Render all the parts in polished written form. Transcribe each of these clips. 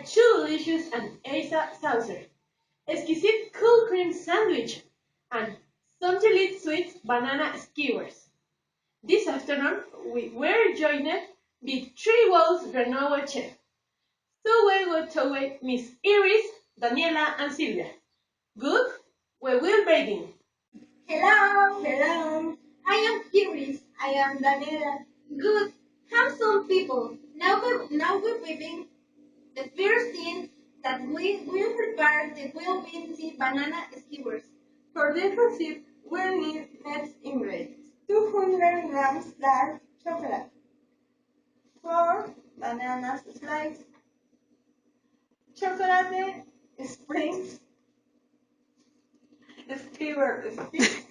two delicious and Asa saucer, exquisite cool cream sandwich, and sumptuously sweet banana skewers. This afternoon, we were joined by three Walls Granola chefs. So we will toward Miss Iris, Daniela, and Silvia. Good? We will begin. Hello, hello. I am Iris. I am Daniela. Good, handsome people. Now we begin. The first thing that we will prepare will be the banana skewers. For this recipe, we'll need next ingredients: 200 grams dark chocolate, 4 bananas sliced, chocolate sprinkles, skewer stick,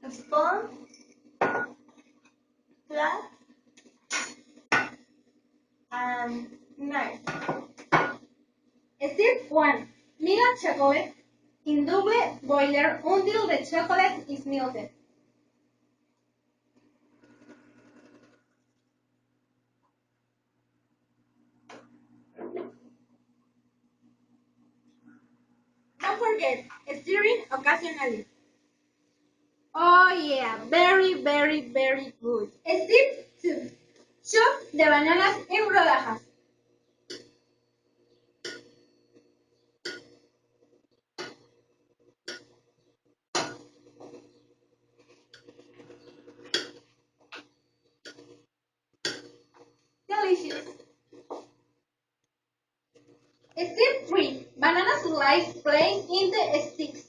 a spoon, glass, and knife. Step 1. Melt chocolate in double boiler until the chocolate is melted. Don't forget, stirring occasionally. Oh yeah, very good. Step 2. Chop the bananas in rodajas. Delicious. Step 3. Banana slice placed in the sticks.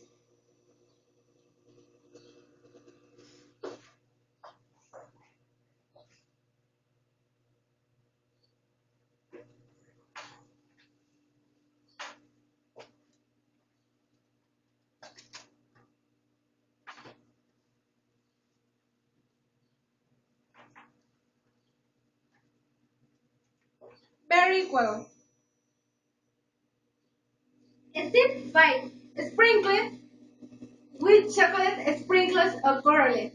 Very well. Step 5. Sprinkle with chocolate sprinkles or caramel.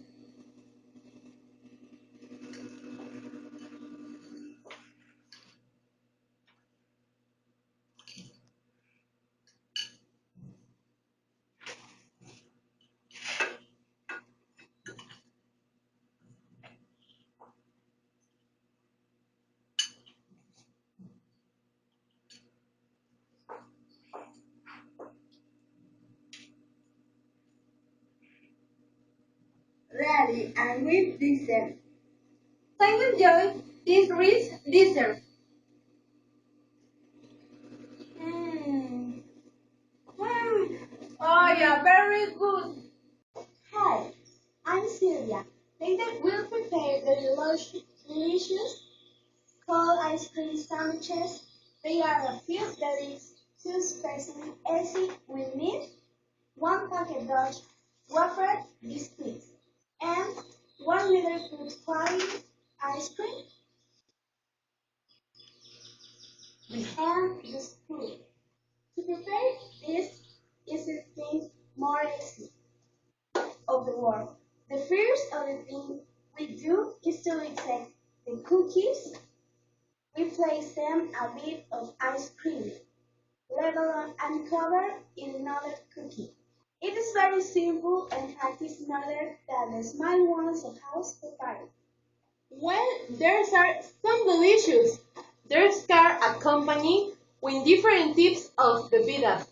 Ready and with dessert. Time to enjoy this rich dessert. Mmm. Mmm. Oh yeah, very good. Hi, I'm Sylvia. Later we'll prepare the delicious cold ice cream sandwiches. They are a few berries, 2 spicy easy. We need 1 packet Dutch wafer biscuits and 1 liter good quality ice cream and the spoon. To prepare this is the thing more easy of the world. The first of the thing we do is to take the cookies. We place them a bit of ice cream, level and cover in another cookie. It is very simple and practice smarter than the small ones of house prepared. Well, there's are some delicious. There's are accompanied with different tips of the vida.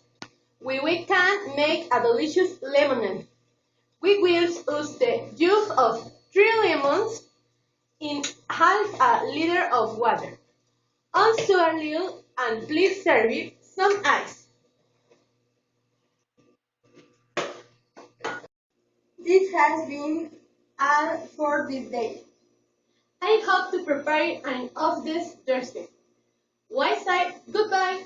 We can make a delicious lemonade. We will use the juice of 3 lemons in half a liter of water. Also a little and please serve it some ice. This has been all for this day. I hope to prepare an of this Thursday. Wise side, goodbye.